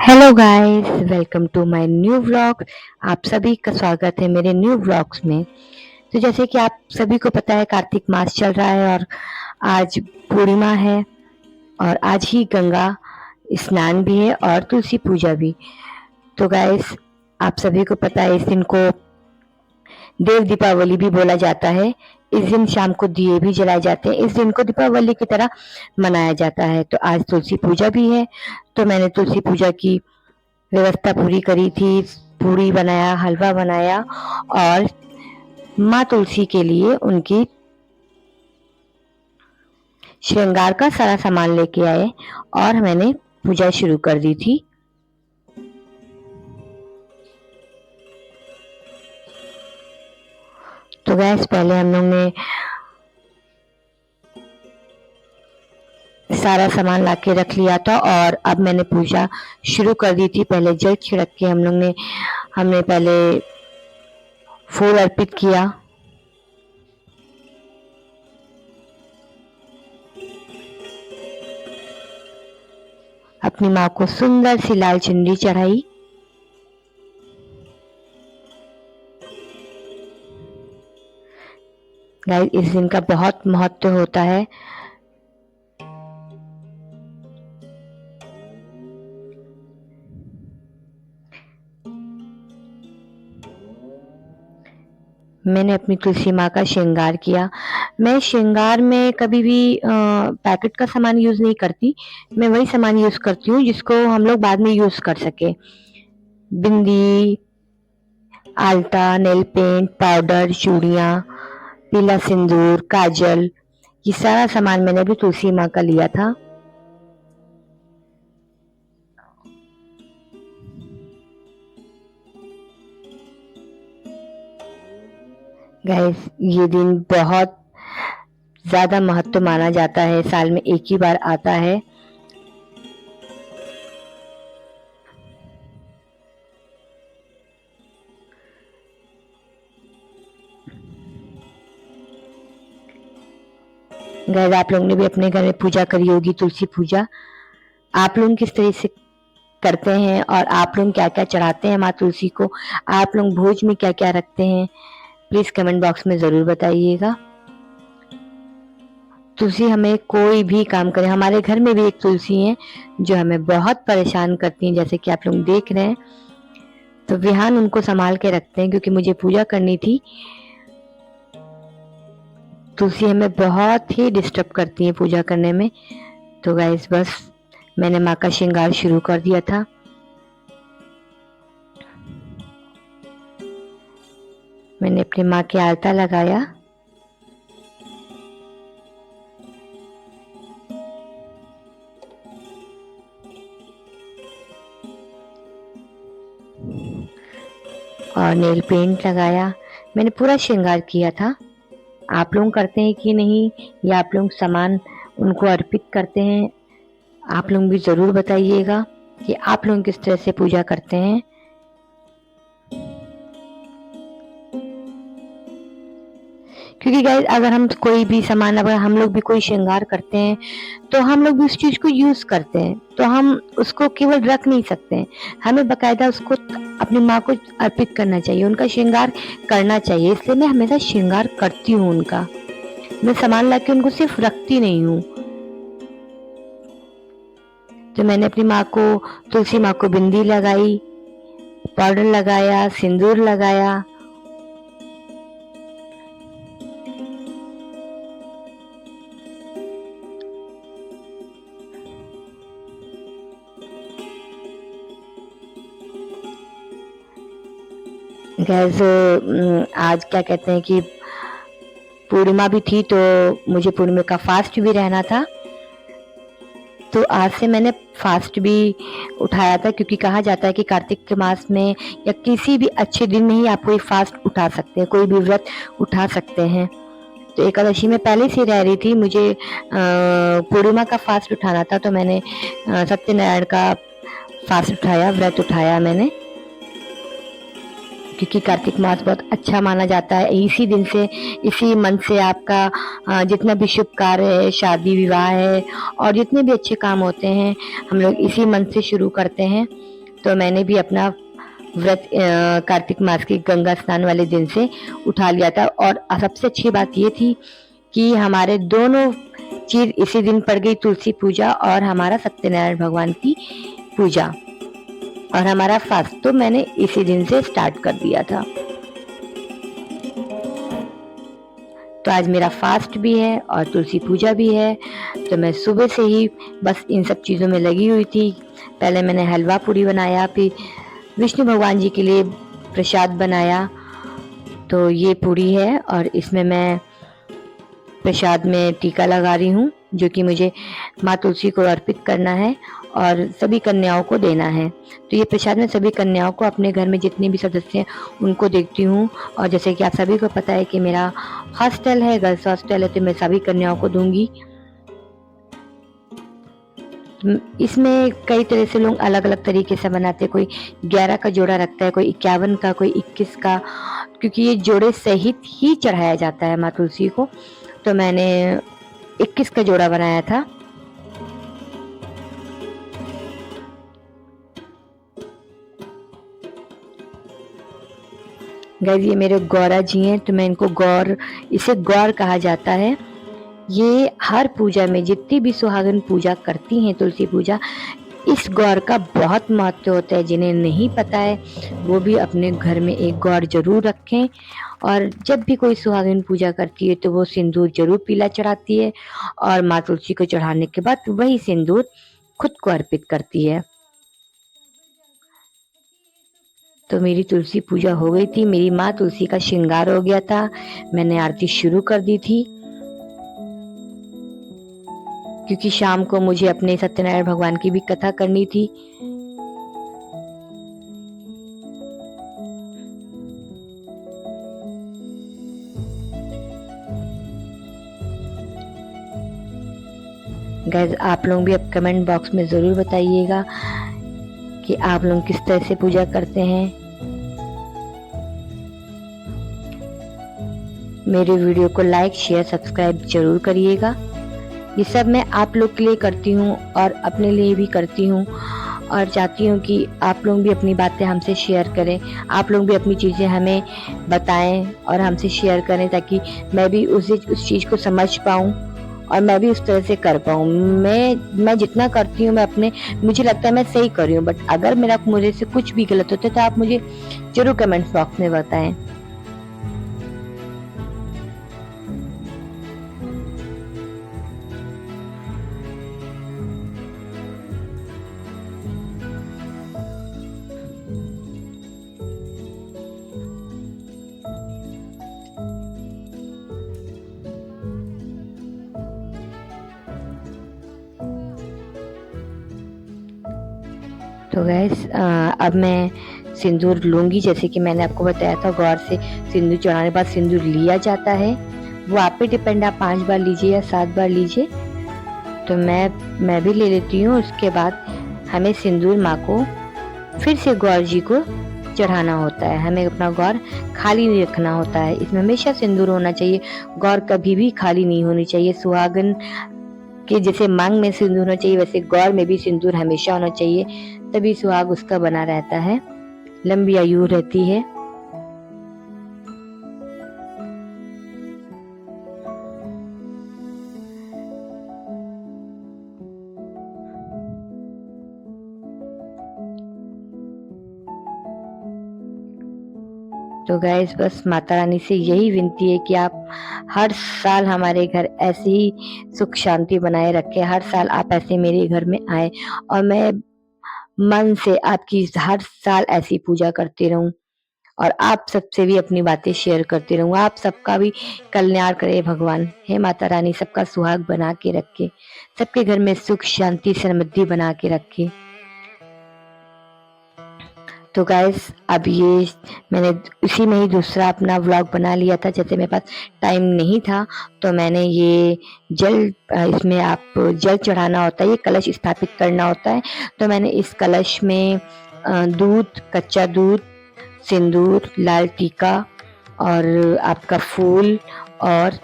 Hello guys, welcome to my new vlog. आप सभी का स्वागत है मेरे न्यू व्लॉग्स में। तो जैसे कि आप सभी को पता है, कार्तिक मास चल रहा है और आज पूर्णिमा है और आज ही गंगा स्नान भी है और तुलसी पूजा भी। तो गाइस, आप सभी को पता है इस दिन को देव दीपावली भी बोला जाता है। इस दिन शाम को दिए भी जलाए जाते हैं। इस दिन को दीपावली की तरह मनाया जाता है। तो आज तुलसी पूजा भी है, तो मैंने तुलसी पूजा की व्यवस्था पूरी करी थी। पूरी बनाया, हलवा बनाया और माँ तुलसी के लिए उनकी श्रृंगार का सारा सामान लेके आए और मैंने पूजा शुरू कर दी थी। तो गैस, पहले हम लोग ने सारा सामान लाके रख लिया था और अब मैंने पूजा शुरू कर दी थी। पहले जल छिड़क के हमने पहले फूल अर्पित किया। अपनी माँ को सुंदर सी लाल चुनरी चढ़ाई। गाइस, इस दिन का बहुत महत्व होता है। मैंने अपनी तुलसी माँ का श्रृंगार किया। मैं श्रृंगार में कभी भी पैकेट का सामान यूज नहीं करती। मैं वही सामान यूज करती हूँ जिसको हम लोग बाद में यूज कर सके। बिंदी, आल्ता, नेल पेंट, पाउडर, चूड़ियाँ, पीला सिंदूर, काजल, ये सारा सामान मैंने भी तुलसी माँ का लिया था। गाइस, ये दिन बहुत ज्यादा महत्व माना जाता है। साल में एक ही बार आता है। गाइस, आप लोगों ने भी अपने घर में पूजा करी होगी, तुलसी पूजा। आप लोग किस तरह से करते हैं और आप लोग क्या क्या चढ़ाते हैं माँ तुलसी को? आप लोग भोज में क्या क्या रखते हैं? प्लीज कमेंट बॉक्स में जरूर बताइएगा। तुलसी हमें कोई भी काम करे, हमारे घर में भी एक तुलसी है जो हमें बहुत परेशान करती हैं, जैसे कि आप लोग देख रहे हैं। तो विहान उनको संभाल के रखते हैं क्योंकि मुझे पूजा करनी थी। तुलसी हमें बहुत ही डिस्टर्ब करती है पूजा करने में। तो गाइस, बस मैंने माँ का श्रृंगार शुरू कर दिया था। मैंने अपनी माँ के आलता लगाया। और नेल पेंट लगाया। मैंने पूरा श्रृंगार किया था। आप लोग करते हैं कि नहीं, या आप लोग सामान उनको अर्पित करते हैं? आप लोग भी जरूर बताइएगा कि आप लोग किस तरह से पूजा करते हैं। क्योंकि गाइस, अगर हम कोई भी सामान, अगर हम लोग भी कोई श्रृंगार करते हैं तो हम लोग भी उस चीज को यूज करते हैं, तो हम उसको केवल रख नहीं सकते हैं। हमें बकायदा उसको अपनी माँ को अर्पित करना चाहिए, उनका श्रृंगार करना चाहिए। इसलिए मैं हमेशा श्रृंगार करती हूँ उनका। मैं सामान लाके उनको सिर्फ रखती नहीं हूँ। तो मैंने अपनी माँ को, तुलसी माँ को बिंदी लगाई, पाउडर लगाया, सिंदूर लगाया। गैस, आज क्या कहते हैं कि पूर्णिमा भी थी, तो मुझे पूर्णिमा का फास्ट भी रहना था। तो आज से मैंने फास्ट भी उठाया था, क्योंकि कहा जाता है कि कार्तिक के मास में या किसी भी अच्छे दिन में ही आप कोई फास्ट उठा सकते हैं, कोई भी व्रत उठा सकते हैं। तो एकादशी में पहले से रह रही थी, मुझे पूर्णिमा का फास्ट उठाना था, तो मैंने सत्यनारायण का फास्ट उठाया, व्रत उठाया मैंने। क्योंकि कार्तिक मास बहुत अच्छा माना जाता है। इसी दिन से, इसी मन से आपका जितना भी शुभ कार्य है, शादी विवाह है और जितने भी अच्छे काम होते हैं, हम लोग इसी मन से शुरू करते हैं। तो मैंने भी अपना व्रत कार्तिक मास के गंगा स्नान वाले दिन से उठा लिया था। और सबसे अच्छी बात ये थी कि हमारे दोनों चीज इसी दिन पड़ गई, तुलसी पूजा और हमारा सत्यनारायण भगवान की पूजा, और हमारा फास्ट तो मैंने इसी दिन से स्टार्ट कर दिया था। तो आज मेरा फास्ट भी है और तुलसी पूजा भी है। तो मैं सुबह से ही बस इन सब चीज़ों में लगी हुई थी। पहले मैंने हलवा पूरी बनाया, फिर विष्णु भगवान जी के लिए प्रसाद बनाया। तो ये पूरी है और इसमें मैं प्रसाद में टीका लगा रही हूँ, जो कि मुझे माँ तुलसी को अर्पित करना है और सभी कन्याओं को देना है। तो ये प्रसाद मैं सभी कन्याओं को, अपने घर में जितने भी सदस्य हैं उनको देती हूँ। और जैसे कि आप सभी को पता है कि मेरा हॉस्टल है, गर्ल्स हॉस्टल है, तो मैं सभी कन्याओं को दूंगी। इसमें कई तरह से लोग अलग अलग तरीके से बनाते हैं। कोई 11 का जोड़ा रखता है, कोई 51 का, कोई 21 का, क्योंकि ये जोड़े सहित ही चढ़ाया जाता है माँ तुलसी को। तो मैंने 21 का जोड़ा बनाया था। गाइस ये मेरे गौरा जी हैं, तो मैं इनको इसे गौर कहा जाता है। ये हर पूजा में जितनी भी सुहागन पूजा करती हैं, तुलसी पूजा, इस गौर का बहुत महत्व होता है। जिन्हें नहीं पता है वो भी अपने घर में एक गौर जरूर रखें। और जब भी कोई सुहागिन पूजा करती है तो वो सिंदूर जरूर पीला चढ़ाती है, और माँ तुलसी को चढ़ाने के बाद वही सिंदूर खुद को अर्पित करती है। तो मेरी तुलसी पूजा हो गई थी, मेरी माँ तुलसी का श्रृंगार हो गया था, मैंने आरती शुरू कर दी थी, क्योंकि शाम को मुझे अपने सत्यनारायण भगवान की भी कथा करनी थी। गाइस आप लोग भी अब कमेंट बॉक्स में ज़रूर बताइएगा कि आप लोग किस तरह से पूजा करते हैं। मेरे वीडियो को लाइक शेयर सब्सक्राइब जरूर करिएगा। ये सब मैं आप लोग के लिए करती हूँ और अपने लिए भी करती हूँ, और चाहती हूँ कि आप लोग भी अपनी बातें हमसे शेयर करें, आप लोग भी अपनी चीज़ें हमें बताएं और हमसे शेयर करें, ताकि मैं भी उस चीज़ को समझ पाऊँ और मैं भी उस तरह से कर पाऊँ। मैं जितना करती हूँ, मुझे लगता है मैं सही कर रही हूँ, बट अगर मुझे से कुछ भी गलत होता है तो आप मुझे जरूर कमेंट बॉक्स में बताएं। तो गैस अब मैं सिंदूर लूँगी। जैसे कि मैंने आपको बताया था, गौर से सिंदूर चढ़ाने के बाद सिंदूर लिया जाता है। वो आप पे डिपेंड, आप 5 बार लीजिए या 7 बार लीजिए। तो मैं भी ले लेती हूँ। उसके बाद हमें सिंदूर माँ को फिर से गौर जी को चढ़ाना होता है। हमें अपना गौर खाली नहीं रखना होता है, इसमें हमेशा सिंदूर होना चाहिए। गौर कभी भी खाली नहीं होनी चाहिए। सुहागन के जैसे मांग में सिंदूर होना चाहिए, वैसे गौर में भी सिंदूर हमेशा होना चाहिए, तभी सुहाग उसका बना रहता है, लंबी आयु रहती है। तो गाइस बस माता रानी से यही विनती है कि आप हर साल हमारे घर ऐसे ही सुख शांति बनाए रखें। हर साल आप ऐसे मेरे घर में आए और मैं मन से आपकी हर साल ऐसी पूजा करती रहूं, और आप सबसे भी अपनी बातें शेयर करती रहूं। आप सबका भी कल्याण करे भगवान। हे माता रानी, सबका सुहाग बना के रखे, सबके घर में सुख शांति समृद्धि बना के रखे। तो गाइस अब ये मैंने इसी में ही दूसरा अपना व्लॉग बना लिया था। जैसे मेरे पास टाइम नहीं था तो मैंने ये इसमें आप जल चढ़ाना होता है, ये कलश स्थापित करना होता है। तो मैंने इस कलश में दूध, कच्चा दूध, सिंदूर, लाल टीका और आपका फूल और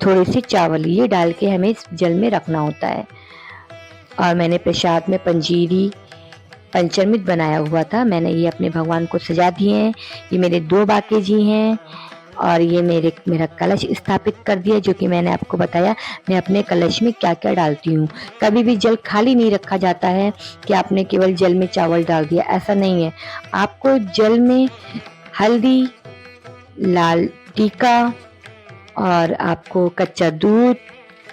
थोड़ी सी चावल, ये डाल के हमें इस जल में रखना होता है। और मैंने प्रसाद में पंजीरी, पंचामृत बनाया हुआ था। मैंने ये अपने भगवान को सजा दिए हैं। ये मेरे 2 बाके जी हैं और ये मेरा कलश स्थापित कर दिया, जो कि मैंने आपको बताया मैं अपने कलश में क्या क्या डालती हूँ। कभी भी जल खाली नहीं रखा जाता है कि आपने केवल जल में चावल डाल दिया, ऐसा नहीं है। आपको जल में हल्दी, लाल टीका और आपको कच्चा दूध,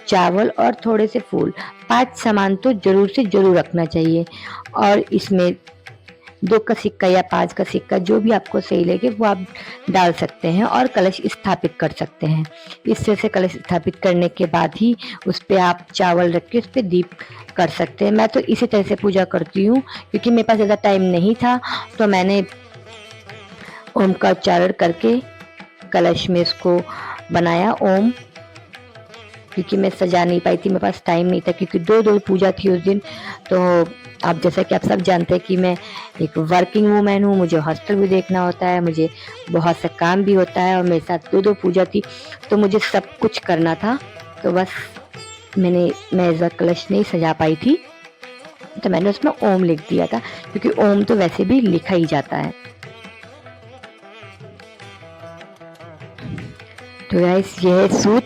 चावल और थोड़े से फूल, 5 सामान तो जरूर से जरूर रखना चाहिए। और इसमें 2 का सिक्का या 5 का सिक्का जो भी आपको सही लगे वो आप डाल सकते हैं और कलश स्थापित कर सकते हैं। इस तरह से कलश स्थापित करने के बाद ही उस पे आप चावल रख के उस पे दीप कर सकते हैं। मैं तो इसी तरह से पूजा करती हूँ क्योंकि मेरे पास ज़्यादा टाइम नहीं था, तो मैंने ओम का उच्चारण करके कलश में इसको बनाया ओम, क्योंकि मैं सजा नहीं पाई थी, मेरे पास टाइम नहीं था क्योंकि 2 पूजा थी उस दिन। तो आप जैसा कि आप सब जानते हैं कि मैं एक वर्किंग वूमेन हूँ, मुझे हॉस्टल भी देखना होता है, मुझे बहुत सा काम भी होता है और मेरे साथ 2 पूजा थी, तो मुझे सब कुछ करना था। तो बस मैं इस बार कलश नहीं सजा पाई थी, तो मैंने उसमें ओम लिख दिया था क्योंकि ओम तो वैसे भी लिखा ही जाता है। तो गाइस ये है सूत,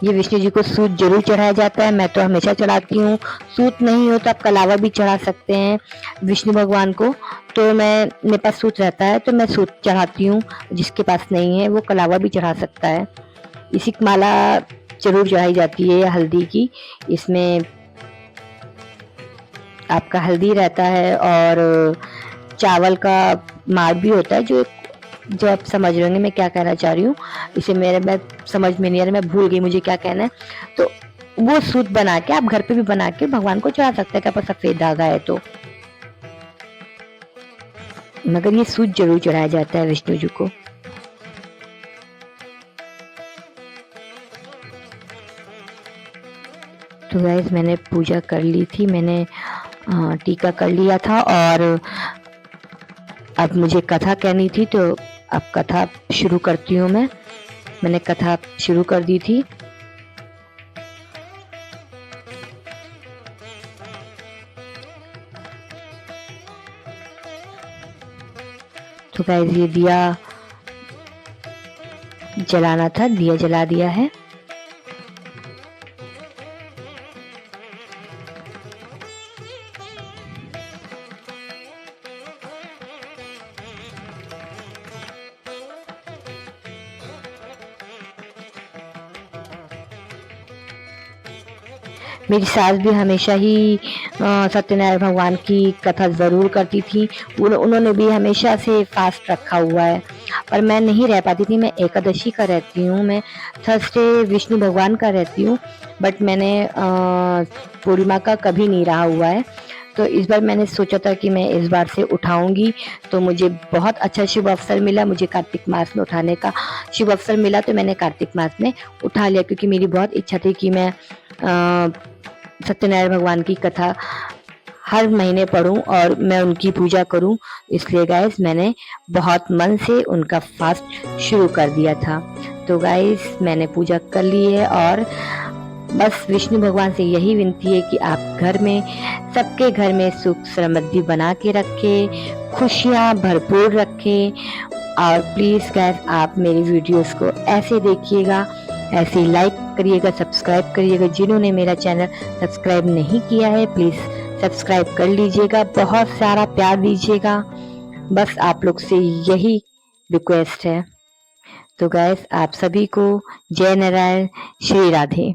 ये विष्णु जी को सूत जरूर चढ़ाया जाता है, मैं तो हमेशा चढ़ाती हूँ। सूत नहीं हो तो आप कलावा भी चढ़ा सकते हैं विष्णु भगवान को। तो मेरे पास सूत रहता है तो मैं सूत चढ़ाती हूँ, जिसके पास नहीं है वो कलावा भी चढ़ा सकता है। इसी की माला जरूर चढ़ाई जाती है हल्दी की। इसमें आपका हल्दी रहता है और चावल का मार भी होता है, जो आप समझ रहे होंगे मैं क्या कहना चाह रही हूँ। इसे मैं समझ में नहीं आ रहा, मैं भूल गई मुझे क्या कहना है। तो वो सूत बना के आप घर पे भी बना के भगवान को चढ़ा सकते हैं, क्या पास सफेद धागा है तो। मगर ये सूत जरूर चढ़ाया जाता है विष्णु जी को। तो गाइस मैंने पूजा कर ली थी, मैंने टीका कर लिया था और अब मुझे कथा कहनी थी, तो अब कथा शुरू करती हूँ मैंने कथा शुरू कर दी थी। तो गाइस ये दिया जलाना था, दिया जला दिया है। मेरी सास भी हमेशा ही सत्यनारायण भगवान की कथा ज़रूर करती थी। उन्होंने भी हमेशा से फास्ट रखा हुआ है, पर मैं नहीं रह पाती थी। मैं एकादशी का रहती हूँ, मैं थर्सडे विष्णु भगवान का रहती हूँ, बट मैंने पूर्णिमा का कभी नहीं रहा हुआ है। तो इस बार मैंने सोचा था कि मैं इस बार से उठाऊंगी, तो मुझे बहुत अच्छा शुभ अवसर मिला, मुझे कार्तिक मास में उठाने का शुभ अवसर मिला, तो मैंने कार्तिक मास में उठा लिया क्योंकि मेरी बहुत इच्छा थी कि मैं सत्यनारायण भगवान की कथा हर महीने पढूं और मैं उनकी पूजा करूं। इसलिए गाइस मैंने बहुत मन से उनका फास्ट शुरू कर दिया था। तो गाइस मैंने पूजा कर ली है और बस विष्णु भगवान से यही विनती है कि आप घर में, सबके घर में सुख समृद्धि बना के रखें, खुशियाँ भरपूर रखें। और प्लीज़ गाइस आप मेरी वीडियोस को ऐसे देखिएगा, ऐसे लाइक करिएगा, सब्सक्राइब करिएगा। जिन्होंने मेरा चैनल सब्सक्राइब नहीं किया है प्लीज़ सब्सक्राइब कर लीजिएगा, बहुत सारा प्यार दीजिएगा, बस आप लोग से यही रिक्वेस्ट है। तो गाइस आप सभी को जय नारायण, श्री राधे।